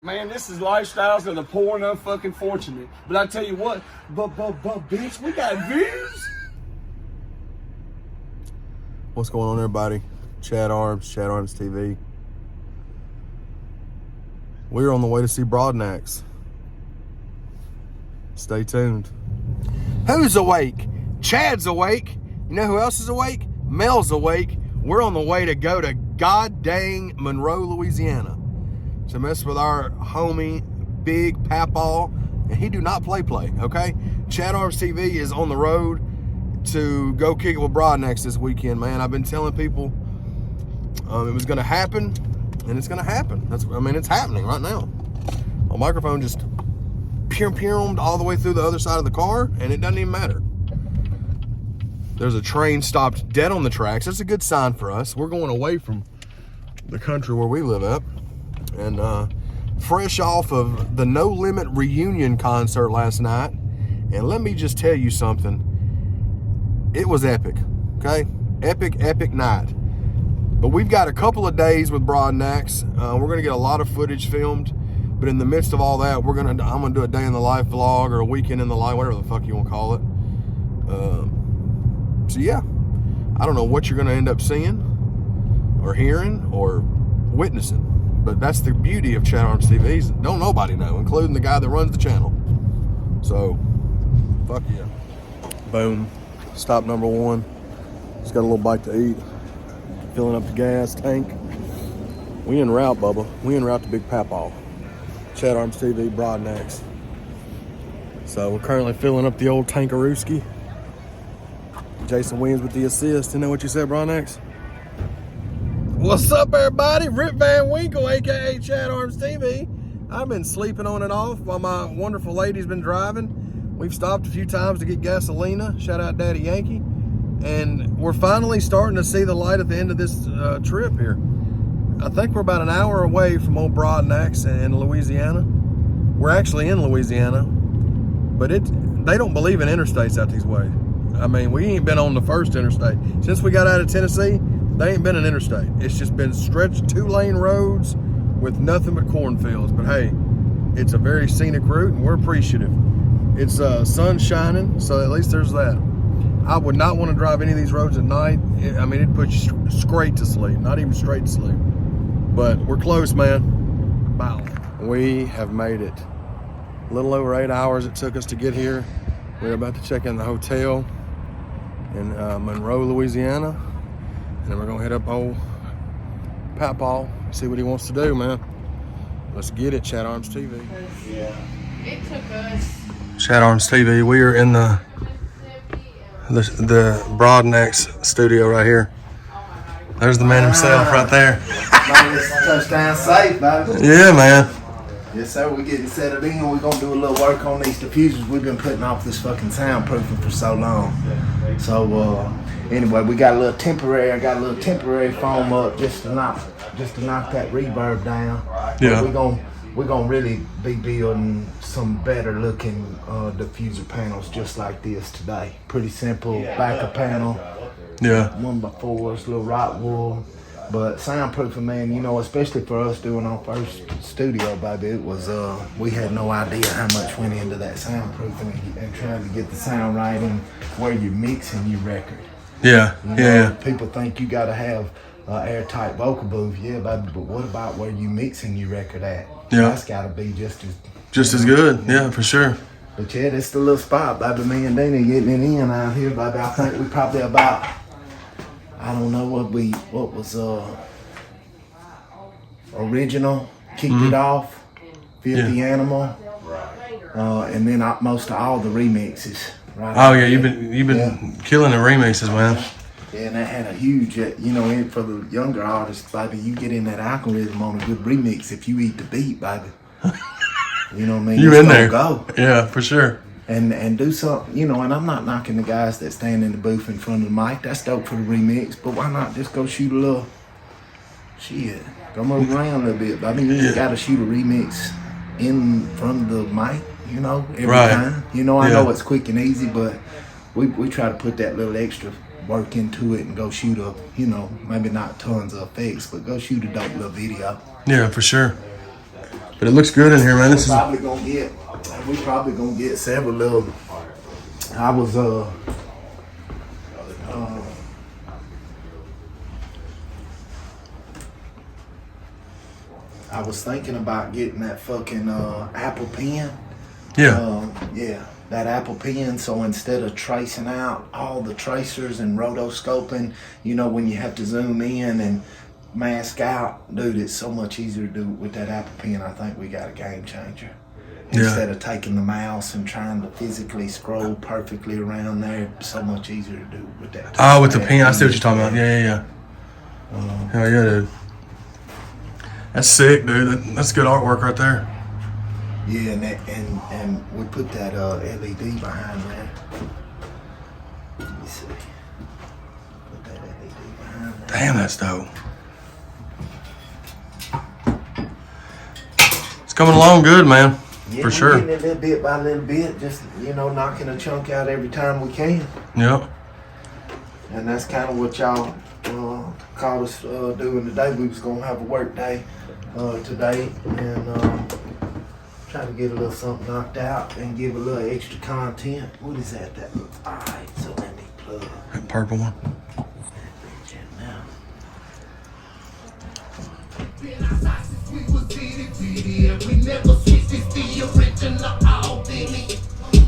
Man, this is lifestyles of the poor and unfucking fortunate. But I tell you what, but bitch, we got views. What's going on, everybody? Chad Arms TV. We're on the way to see Brodnax. Stay tuned. Who's awake? Chad's awake. You know who else is awake? Mel's awake. We're on the way to go to god dang Monroe, Louisiana to mess with our homie, Big Papaw. And he do not play, okay? Chad Arms TV is on the road to go kick it with Brodnax this weekend, man. I've been telling people it was gonna happen, and it's gonna happen. It's happening right now. My microphone just pew-pewed all the way through the other side of the car, and it doesn't even matter. There's a train stopped dead on the tracks. That's a good sign for us. We're going away from the country where we live at. And fresh off of the No Limit reunion concert last night. And let me just tell you something. It was epic, okay? Epic night. But we've got a couple of days with Brodnax. We're gonna get a lot of footage filmed. But in the midst of all that, I'm gonna do a day in the life vlog or a weekend in the life, whatever the fuck you wanna call it. So yeah, I don't know what you're gonna end up seeing or hearing or witnessing. But that's the beauty of Chad Arms TV. Don't nobody know, including the guy that runs the channel. So, fuck yeah. Boom. Stop number one. Just got a little bite to eat. Filling up the gas tank. We en route, Bubba. We en route to Big Papaw. Chad Arms TV, Brodnax. So we're currently filling up the old tankarooski. Jason wins with the assist. Isn't that what you said, Brodnax? What's up, everybody? Rip Van Winkle, aka Chad Arms TV. I've been sleeping on and off while my wonderful lady's been driving. We've stopped a few times to get gasolina. Shout out Daddy Yankee. And we're finally starting to see the light at the end of this trip here. I think we're about an hour away from old Brodnax in Louisiana. We're actually in Louisiana, but they don't believe in interstates out these ways. I mean, we ain't been on the first interstate. Since we got out of Tennessee, they ain't been an interstate. It's just been stretched 2-lane roads with nothing but cornfields. But hey, it's a very scenic route and we're appreciative. It's sun shining, so at least there's that. I would not want to drive any of these roads at night. It'd put you straight to sleep, not even straight to sleep. But we're close, man. Wow. We have made it. A little over 8 hours it took us to get here. We're about to check in the hotel in Monroe, Louisiana. And then we're gonna head up old Papaw, see what he wants to do, man. Let's get it, Chad Arms TV. Yeah. It took us. Chad Arms TV, we are in the Brodnax studio right here. There's the man himself right there. Touchdown safe, baby. Yeah, man. Yes, sir. We're getting settled in. We're going to do a little work on these diffusers. We've been putting off this fucking soundproofing for so long. So, anyway, we got a little temporary. I got a little temporary foam up just to knock that reverb down. Yeah. But we're gonna really be building some better looking diffuser panels just like this today. Pretty simple backer panel. Yeah. 1x4s, little rock wool. But soundproofing, man, especially for us doing our first studio, baby, it was, we had no idea how much went into that soundproofing and trying to get the sound right and where you're mixing your record. Yeah, yeah. People think you gotta have airtight vocal booth, yeah, baby, but what about where you mixing your record at? Yeah. That's gotta be just as good, yeah, for sure. But yeah, it's the little spot, baby, me and Dana getting it in out here, baby. I think we probably about, I don't know what was original, kicked it off, Filthy Animal, and then most of all the remixes. Right. Oh yeah, you've been killing the remixes, man. Yeah, and that had a huge, for the younger artists, baby, you get in that algorithm on a good remix if you eat the beat, baby. You know what I mean? You in there? Go. Yeah, for sure. And do something, and I'm not knocking the guys that stand in the booth in front of the mic. That's dope for the remix, but why not just go shoot a little shit? Go move around a little bit. I mean, you just gotta shoot a remix in front of the mic, every time. I know it's quick and easy, but we try to put that little extra work into it and go shoot a, maybe not tons of effects, but go shoot a dope little video. Yeah, for sure. But it looks good in here, man. This is We probably gonna get several of them. I was thinking about getting that fucking Apple Pen. yeah. That Apple Pen. So instead of tracing out all the tracers and rotoscoping, you know, when you have to zoom in and mask out, dude, it's so much easier to do it with that Apple Pen. I think we got a game changer. Instead of taking the mouse and trying to physically scroll perfectly around there, it's so much easier to do with that. Oh, with the pen. I see what you're talking about. Yeah. Hell yeah, dude. That's sick, dude. That's good artwork right there. Yeah, and we put that LED behind there. Let me see. Put that LED behind there. Damn, that's dope. It's coming along good, man. Yeah, For sure. Getting it little bit by little bit, just, you know, knocking a chunk out every time we can. Yep. And that's kind of what y'all called us doing today. We was gonna have a work day today and try to get a little something knocked out and give a little extra content. What is that? That looks alright. So let me plug That purple one. that bitch in now. We never switched, it's the original authentic.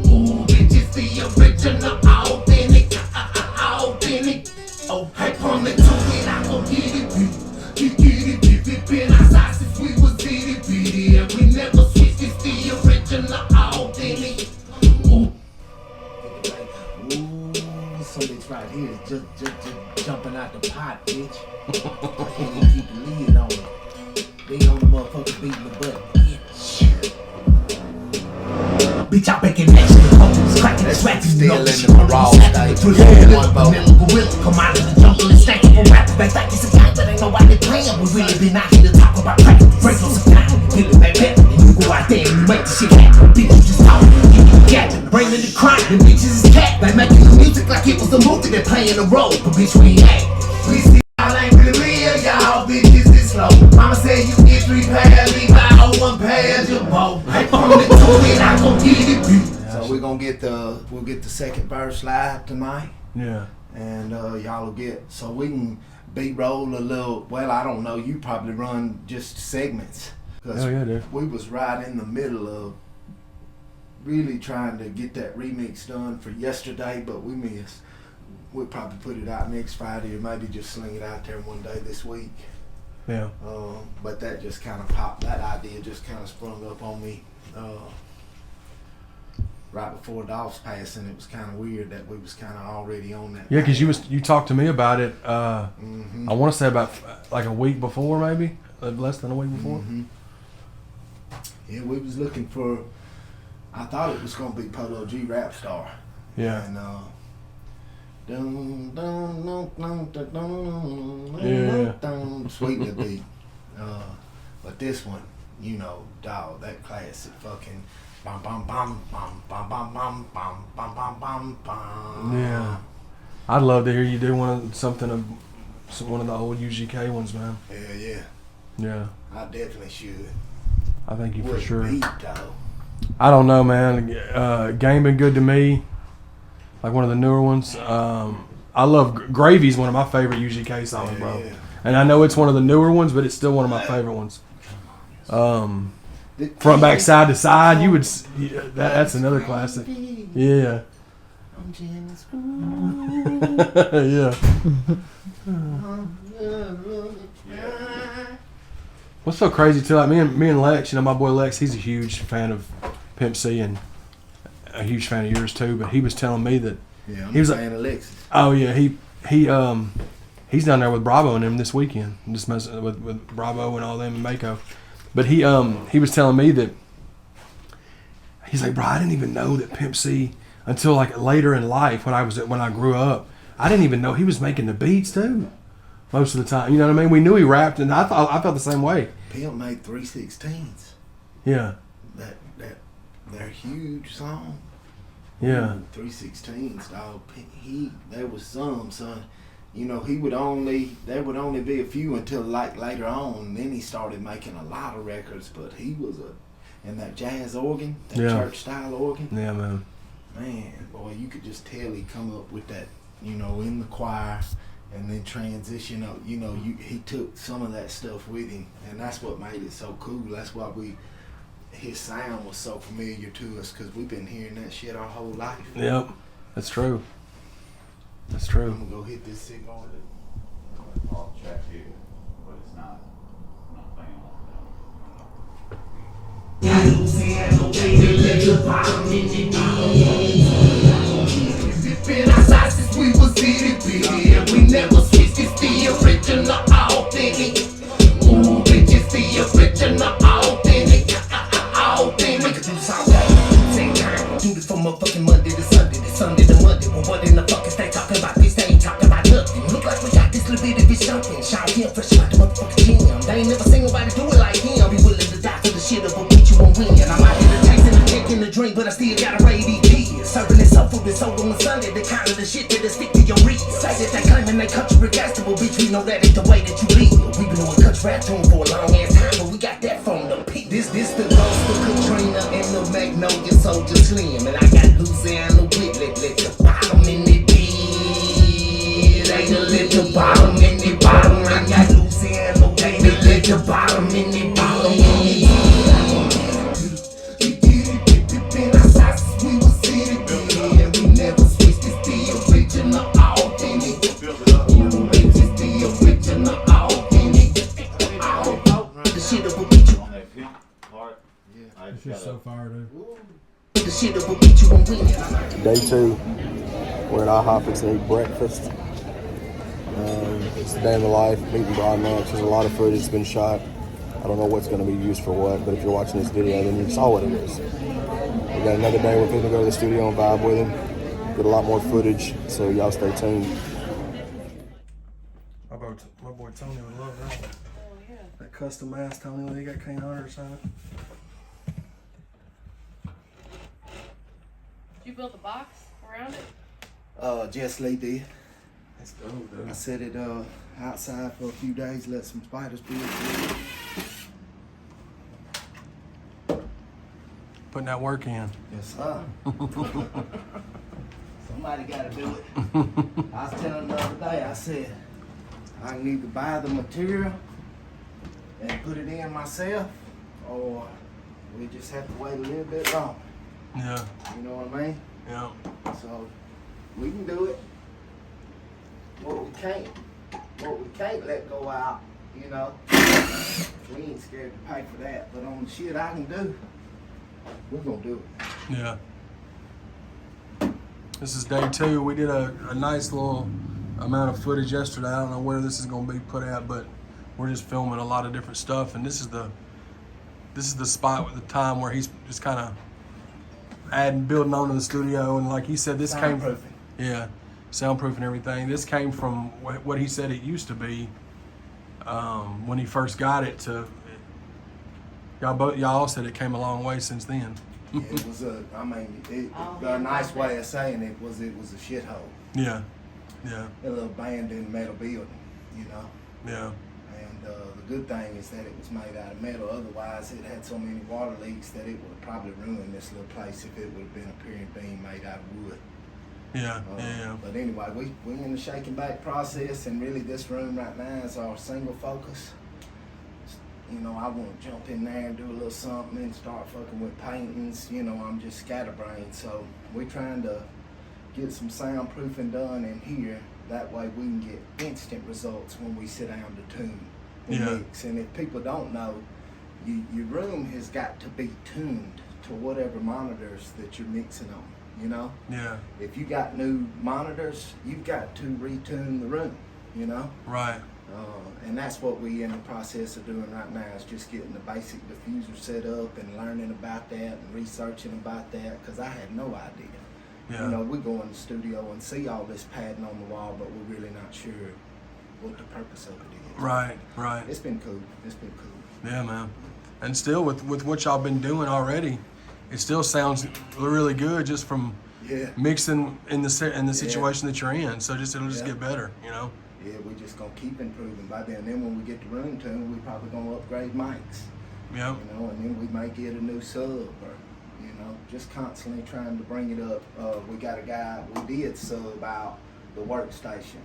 Ooh, bitch, it's the original authentic. Authentic. Oh, I come to it, I go get it, get it, been outside since we was itty bitty. And we never switched, it's the original authentic. Ooh. Ooh, so this right here is just jumping out the pot, bitch. I can't even keep the lid on it. They on the motherfucker beating the button, bitch. Bitch, I back in action, the phones cracking and scratching. Still No, in she the on raw snatching, state. the Yeah, twist, one vote. vanilla gorilla, come out of the jungle and stack it and rap it back like it's a guy that ain't nobody playing. We really been out here to talk about crack, break on some time, kill it back better, and you go out there and you make the shit happen. Bitch, you just talking, you gapping, bringing the crime, the bitches is cat. They making the music like it was a movie, they playing the role, but bitch, we ain't acting. We see y'all ain't really real, y'all bitches is slow. Mama said you get 3 pairs, leave out 1 pair, you both. I come to it, I gon' get it, bitch. So we'll get the second verse live tonight, Yeah. and y'all will get, so we can B-roll a little. Well, I don't know. You probably run just segments. 'Cause Hell yeah, dude. we was right in the middle of really trying to get that remix done for yesterday, but we missed. We'll probably put it out next Friday, or maybe just sling it out there one day this week. Yeah. But that just kind of popped. That idea just kind of sprung up on me right before Dolph's passing. It was kind of weird that we was kind of already on that. Yeah, because you talked to me about it. I Mm-hmm. want to say about like a week before, maybe less than a week before. Mm-hmm. Yeah, we was looking for. I thought it was gonna be Polo G Rap Star. Yeah. And dun, dun, dun, dun, dun, dun, Yeah. dun, sweeten the beat. But this one, you know, dog, that classic fucking bum bum bum bum bum bum bum bum bum bum bum bum. Yeah. I'd love to hear you do one of the old UGK ones, man. Yeah. Yeah. I definitely should. I think you for What sure. beat, dog. I don't know, man. Game been good to me. Like one of the newer ones. I love Gravy's one of my favorite UGK songs, bro. Yeah. And I know it's one of the newer ones, but it's still one of my favorite ones. Front, back, side to side. You would. That's another classic. Yeah. I'm jealous. Yeah. What's so crazy too? Like me and Lex, you know, my boy Lex, he's a huge fan of Pimp C and a huge fan of yours too. But he was telling me that Yeah, I'm he was a fan of Lexus. oh yeah, he's down there with Bravo and him this weekend, just messing with Bravo and all them and Mako. But he was telling me that he's like, bro, I didn't even know that Pimp C until like later in life when I grew up. I didn't even know he was making the beats too. Most of the time, you know what I mean. We knew he rapped, and I felt the same way. Pimp made 316s. Yeah, They're huge song. yeah. 316s, dog. There was some, son. you know, there would only be a few until like later on. And then he started making a lot of records, but he was and that jazz organ, that church style organ. Yeah, man. Man, boy, you could just tell he come up with that, you know, in the choir and then transition up, you know, he took some of that stuff with him, and that's what made it so cool. That's why his sound was so familiar to us, because we've been hearing that shit our whole life. Yep, that's true. That's true. I'm gonna go hit this signal. I'll check here, but it's not playing Been outside since we was itty bitty, and we never switched. It's the original, authentic. Ooh, bitch, it's the original, authentic, authentic. Make it do the sound same time. Do this from motherfucking Monday to Sunday, to Sunday to Monday. Well, what in the fuck is they talking about? This they ain't talking about nothing. Look like we got this little bitty bitch jumping. Shout him fresh about the motherfucking gym. They ain't never seen nobody do it like him. Be willing to die for the shit of a bitch you won't win. I'm out here chasing the dick in the drink, but I still gotta raid these kids. Serving this up food and sold on Sunday. The kind of the shit that'll stick to your reeds. Say that they claiming they country regastable, bitch. We know that ain't the way that you live. We been doing country rap tune for a long ass time, but we got that from the peak. This the ghost of Katrina and the Magnolia Soldier Slim, and I got Louisiana with let the bottom in the bed. Ain't a let the bottom in the bottom. I got Louisiana with let the bottom in the bottom. Been outside since we was city, and we never switched. It's the original, authentic. It's the original, authentic. The shit that will beat you. on that pink part. Yeah, I just It's so fire, dude. The shit that will beat you on winning. Day 2, we're at IHOP. It's to eat breakfast. It's the day in the life, meeting Brodnax. There's a lot of footage that's been shot. I don't know what's going to be used for what, but if you're watching this video, then you saw what it is. We got another day with him to go to the studio and vibe with him. Get a lot more footage, so y'all stay tuned. My boy Tony would love that one. Oh, yeah. That custom mask, Tony, when he got Kane Hunter or something. Did you build the box around it? Jess Lee did. That's dope, dude. I set it outside for a few days, let some spiders do it. Putting that work in. Yes, sir. Somebody got to do it. I was telling the other day, I said, I can either buy the material and put it in myself, or we just have to wait a little bit longer. Yeah, You know what I mean? yeah. So we can do it. What we can't let go out, you know. We ain't scared to pay for that. But on the shit I can do, we're gonna do it. Yeah. This is day 2. We did a nice little amount of footage yesterday. I don't know where this is going to be put at, but we're just filming a lot of different stuff. And this is the spot with the time where he's just kind of building onto the studio. And like he said, this came from, yeah, soundproof and everything. This came from what he said it used to be when he first got it to. Y'all all said it came a long way since then. Yeah, it was a nice way of saying it was a shithole. Yeah, yeah, A little abandoned metal building, you know. yeah, And the good thing is that it was made out of metal. Otherwise, it had so many water leaks that it would have probably ruined this little place if it would have been a period beam made out of wood. yeah, yeah. But anyway, we're in the shaking back process, and really this room right now is our single focus. You know, I want to jump in there and do a little something and start fucking with paintings. You know, I'm just scatterbrained. So we're trying to get some soundproofing done in here. That way we can get instant results when we sit down to tune and Yeah. mix. And if people don't know, your room has got to be tuned to whatever monitors that you're mixing on, you know? Yeah, If you got new monitors, you've got to retune the room, you know? right. And that's what we're in the process of doing right now, is just getting the basic diffuser set up and learning about that and researching about that, because I had no idea. Yeah. You know, we go in the studio and see all this padding on the wall, but we're really not sure what the purpose of it is. Right, right. It's been cool. It's been cool. Yeah, man. And still, with what y'all been doing already, it still sounds really good just from Yeah. mixing in the situation that you're in. So it'll just get better, you know. Yeah, we just gonna keep improving by then. And then when we get the room tuned, we probably gonna upgrade mics. Yeah. You know, and then we may get a new sub, or you know, just constantly trying to bring it up. We got a guy. We did sub out the workstation,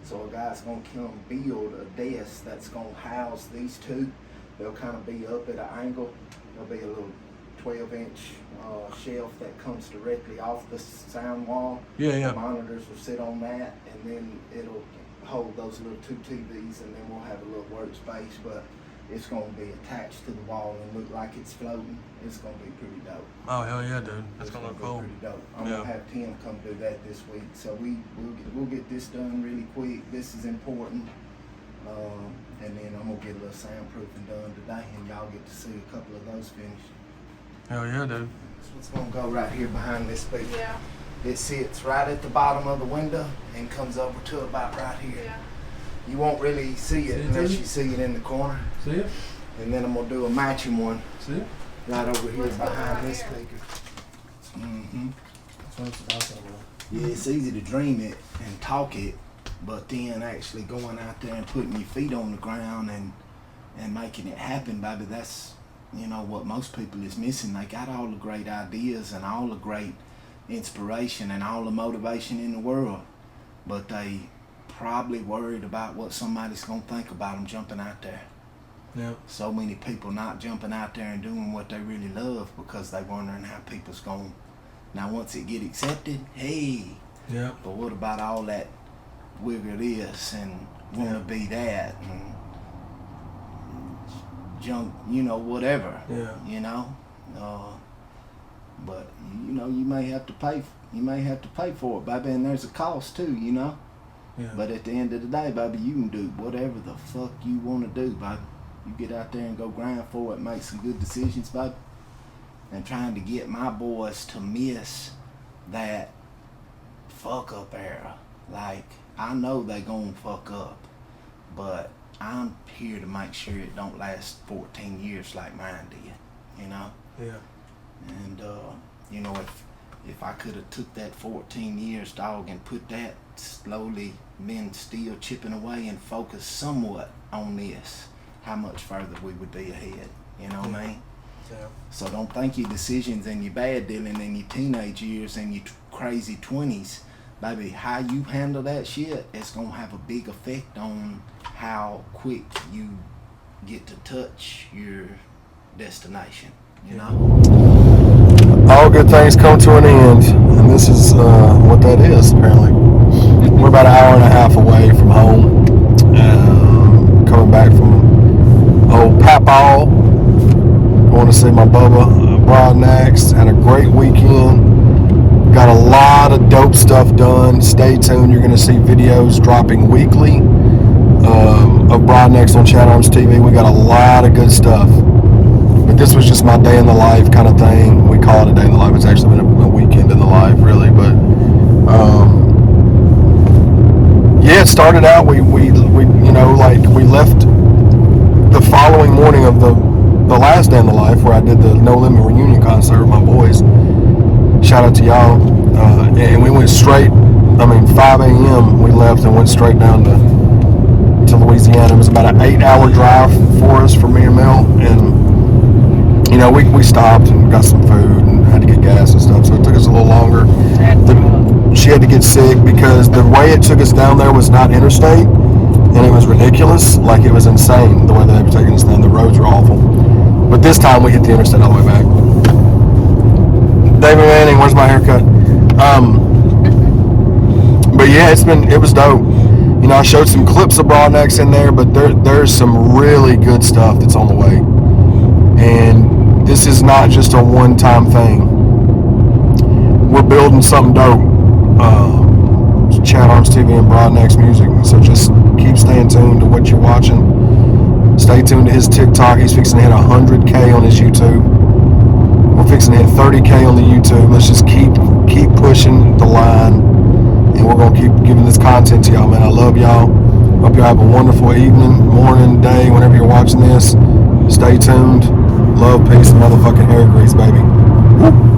so a guy's gonna come build a desk that's gonna house these two. They'll kind of be up at an angle. There'll be a little 12-inch shelf that comes directly off the sound wall. Yeah. The monitors will sit on that, and then it'll hold those little two TVs, and then we'll have a little workspace. But it's going to be attached to the wall and look like it's floating. It's going to be pretty dope. Oh hell yeah, dude! That's gonna look cool. Pretty dope. I'm gonna have Tim come do that this week. So we'll get this done really quick. This is important. And then I'm gonna get a little soundproofing done today, and y'all get to see a couple of those finished. Hell yeah, dude. This one's gonna go right here behind this speaker. Yeah. It sits right at the bottom of the window and comes over to about right here. Yeah. You won't really see it unless you see it in the corner. See it? And then I'm gonna do a matching one See it? right over here What's going behind on this here? speaker. Mm-hmm. That's what it's awesome, bro. Yeah, it's easy to dream it and talk it, but then actually going out there and putting your feet on the ground and making it happen, baby, that's, you know, what most people is missing. They got all the great ideas and all the great inspiration and all the motivation in the world, but they probably worried about what somebody's gonna think about them jumping out there. Yeah. So many people not jumping out there and doing what they really love because they wondering how people's gonna. Now once it get accepted, hey. Yeah. But what about all that wigger this and wanna be that and jump, you know, whatever. Yeah. You know? But you know, you may have to pay for it, baby, and there's a cost too, you know? Yeah. But at the end of the day, baby, you can do whatever the fuck you wanna do, baby. You get out there and go grind for it, make some good decisions, baby. And trying to get my boys to miss that fuck up era. Like, I know they gonna fuck up, but I'm here to make sure it don't last 14 years like mine did, you know? Yeah. And, you know, if I could have took that 14 years, dog, and put that slowly, been still chipping away and focused somewhat on this, how much further we would be ahead, you know what I mean? Yeah. So don't think your decisions and your bad dealing in your teenage years and your crazy 20s, baby, how you handle that shit is going to have a big effect on how quick you get to touch your destination, you know? All good things come to an end, and this is what that is, apparently. We're about an hour and a half away from home, coming back from old Papal. I want to see my Bubba Brodnax. Had a great weekend. Got a lot of dope stuff done. Stay tuned. You're going to see videos dropping weekly of Brodnax on Chat Arms TV. We got a lot of good stuff. But this was just my day in the life kind of thing. We call it a day in the life. It's actually been a weekend in the life, really. But yeah, it started out. We you know, like we left the following morning of the last day in the life where I did the No Limit reunion concert with my boys. Shout out to y'all. And we went straight. 5 a.m. we left and went straight down to Louisiana. It was about an 8-hour drive for us, for me and Mel, and you know, we stopped and got some food and had to get gas and stuff, so it took us a little longer. She had to get sick because the way it took us down there was not interstate, and it was ridiculous. Like, it was insane the way they were taking us down. The roads were awful. But this time we hit the interstate all the way back. David Manning, where's my haircut? But yeah, it was dope. You know, I showed some clips of Brodnax in there, but there's some really good stuff that's on the way. And this is not just a one-time thing. We're building something dope. Chat Arms TV and Brodnax Music. So just keep staying tuned to what you're watching. Stay tuned to his TikTok. He's fixing to hit 100K on his YouTube. We're fixing to hit 30K on the YouTube. Let's just keep pushing the line, and we're gonna keep giving this content to y'all, man. I love y'all. Hope y'all have a wonderful evening, morning, day, whenever you're watching this. Stay tuned. Love, peace, and motherfucking hair grease, baby. Woo.